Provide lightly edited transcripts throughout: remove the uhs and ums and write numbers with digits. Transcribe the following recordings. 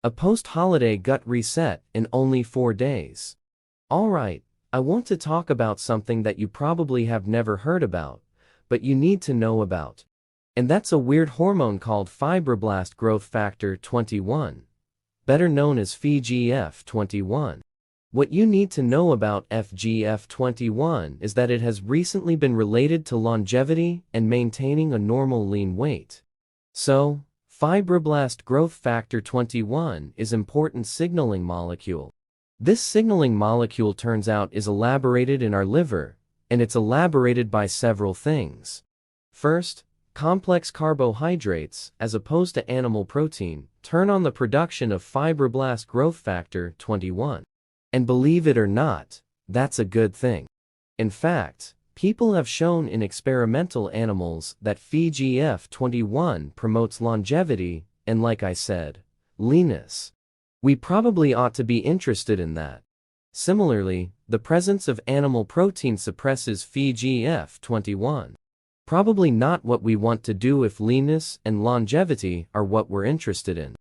A post-holiday gut reset in only 4 days. Alright, I want to talk about something that you probably have never heard about, but you need to know about. And that's a weird hormone called fibroblast growth factor 21, better known as FGF21. What you need to know about FGF21 is that it has recently been related to longevity and maintaining a normal lean weight. So, fibroblast growth factor 21 is an important signaling molecule. This signaling molecule turns out is elaborated in our liver, and it's elaborated by several things. First, complex carbohydrates, as opposed to animal protein, turn on the production of fibroblast growth factor 21. And believe it or not, that's a good thing. In fact, people have shown in experimental animals that FGF21 promotes longevity and, like I said, leanness. We probably ought to be interested in that. Similarly, the presence of animal protein suppresses FGF21. Probably not what we want to do if leanness and longevity are what we're interested in.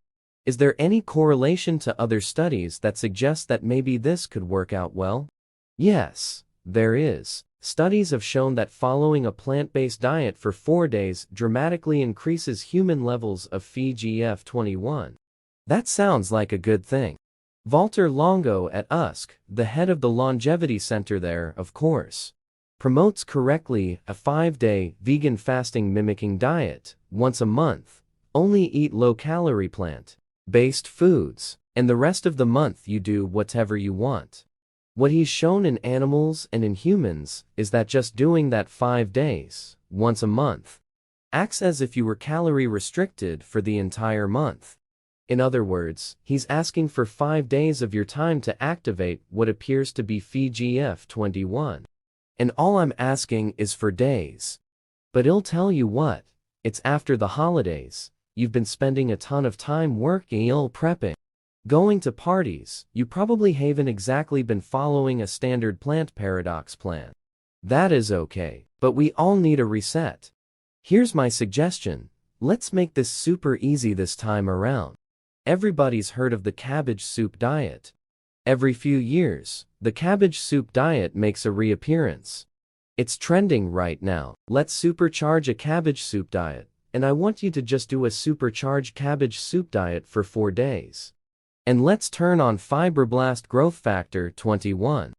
Is there any correlation to other studies that suggest that maybe this could work out well? Yes, there is. Studies have shown that following a plant-based diet for 4 days dramatically increases human levels of FGF21. That sounds like a good thing. Walter Longo at USC, the head of the longevity center there, of course, promotes correctly a 5-day vegan fasting mimicking diet, once a month. Only eat low-calorie plant-based foods, and the rest of the month you do whatever you want. What he's shown in animals and in humans is that just doing that 5 days, once a month, acts as if you were calorie restricted for the entire month. In other words, he's asking for 5 days of your time to activate what appears to be FGF21. And all I'm asking is for days. But I'll tell you what, it's after the holidays. You've been spending a ton of time working or prepping, going to parties. You probably haven't exactly been following a standard plant paradox plan. That is okay, but we all need a reset. Here's my suggestion. Let's make this super easy this time around. Everybody's heard of the cabbage soup diet. Every few years, the cabbage soup diet makes a reappearance. It's trending right now. Let's supercharge a cabbage soup diet, and I want you to just do a supercharged cabbage soup diet for 4 days. And let's turn on fibroblast growth factor 21.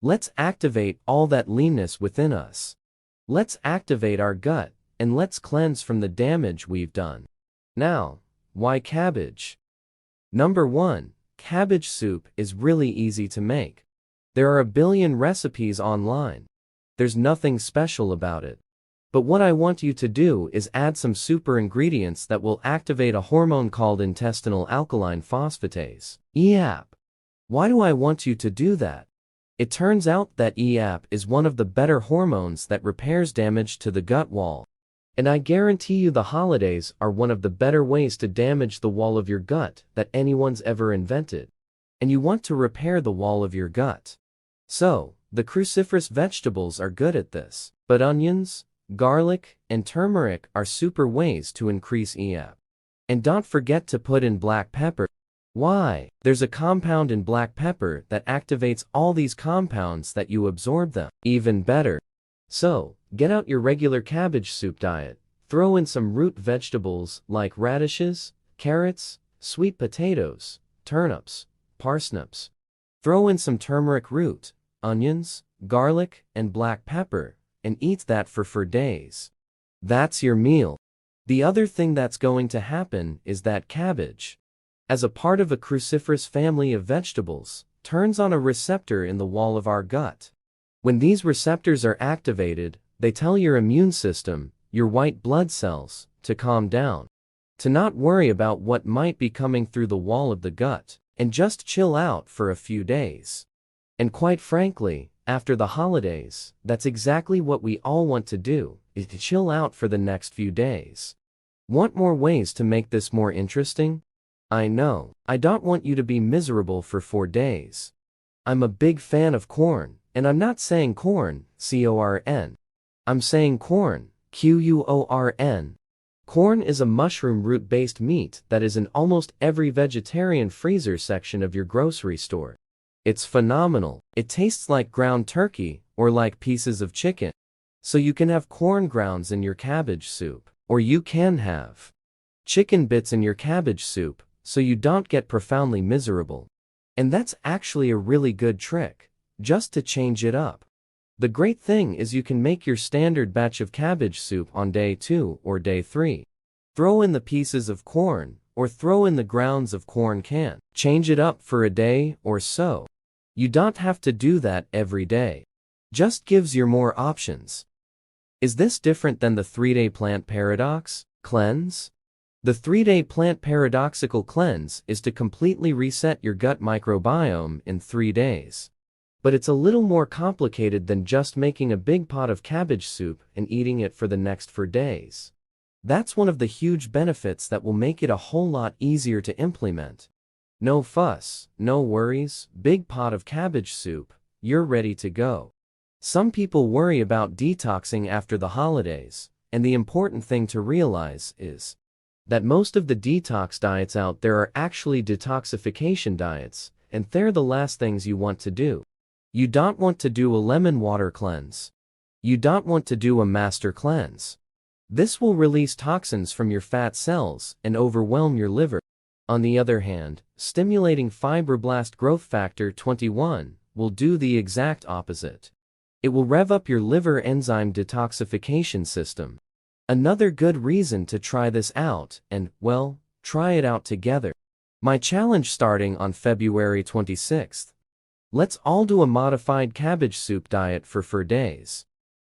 Let's activate all that leanness within us. Let's activate our gut, and let's cleanse from the damage we've done. Now, why cabbage? Number 1. Cabbage soup is really easy to make. There are a billion recipes online. There's nothing special about it. But what I want you to do is add some super ingredients that will activate a hormone called intestinal alkaline phosphatase, EAP. Why do I want you to do that? It turns out that EAP is one of the better hormones that repairs damage to the gut wall. And I guarantee you the holidays are one of the better ways to damage the wall of your gut that anyone's ever invented. And you want to repair the wall of your gut. So, the cruciferous vegetables are good at this, but onions, garlic, and turmeric are super ways to increase EAP. And don't forget to put in black pepper. Why? There's a compound in black pepper that activates all these compounds that you absorb them. Even better. So, get out your regular cabbage soup diet, throw in some root vegetables like radishes, carrots, sweet potatoes, turnips, parsnips. Throw in some turmeric root, onions, garlic, and black pepper, and eat that for 4 days. That's your meal. The other thing that's going to happen is that cabbage, as a part of a cruciferous family of vegetables, turns on a receptor in the wall of our gut. When these receptors are activated, they tell your immune system, your white blood cells, to calm down, to not worry about what might be coming through the wall of the gut, and just chill out for a few days. And quite frankly, after the holidays, that's exactly what we all want to do, is to chill out for the next few days. Want more ways to make this more interesting? I know, I don't want you to be miserable for 4 days. I'm a big fan of corn. And I'm not saying corn, C-O-R-N. I'm saying corn, Q-U-O-R-N. Corn is a mushroom root-based meat that is in almost every vegetarian freezer section of your grocery store. It's phenomenal. It tastes like ground turkey or like pieces of chicken. So you can have corn grounds in your cabbage soup, or you can have chicken bits in your cabbage soup, so you don't get profoundly miserable. And that's actually a really good trick, just to change it up. The great thing is you can make your standard batch of cabbage soup on day 2 or day 3. Throw in the pieces of corn, or throw in the grounds of corn can. Change it up for a day or so. You don't have to do that every day. Just gives you more options. Is this different than the 3-day plant paradox? Cleanse? The 3-day plant paradoxical cleanse is to completely reset your gut microbiome in 3 days. But it's a little more complicated than just making a big pot of cabbage soup and eating it for the next 4 days. That's one of the huge benefits that will make it a whole lot easier to implement. No fuss, no worries, big pot of cabbage soup, you're ready to go. Some people worry about detoxing after the holidays, and the important thing to realize is that most of the detox diets out there are actually detoxification diets, and they're the last things you want to do. You don't want to do a lemon water cleanse. You don't want to do a master cleanse. This will release toxins from your fat cells and overwhelm your liver. On the other hand, stimulating fibroblast growth factor 21 will do the exact opposite. It will rev up your liver enzyme detoxification system. Another good reason to try this out and, well, try it out together. My challenge starting on February 26th. Let's all do a modified cabbage soup diet for 4 days.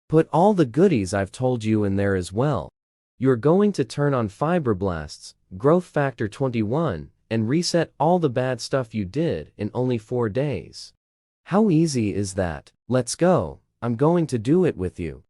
Put all the goodies I've told you in there as well. You're going to turn on fibroblasts, growth factor 21, and reset all the bad stuff you did in only 4 days. How easy is that? Let's go. I'm going to do it with you.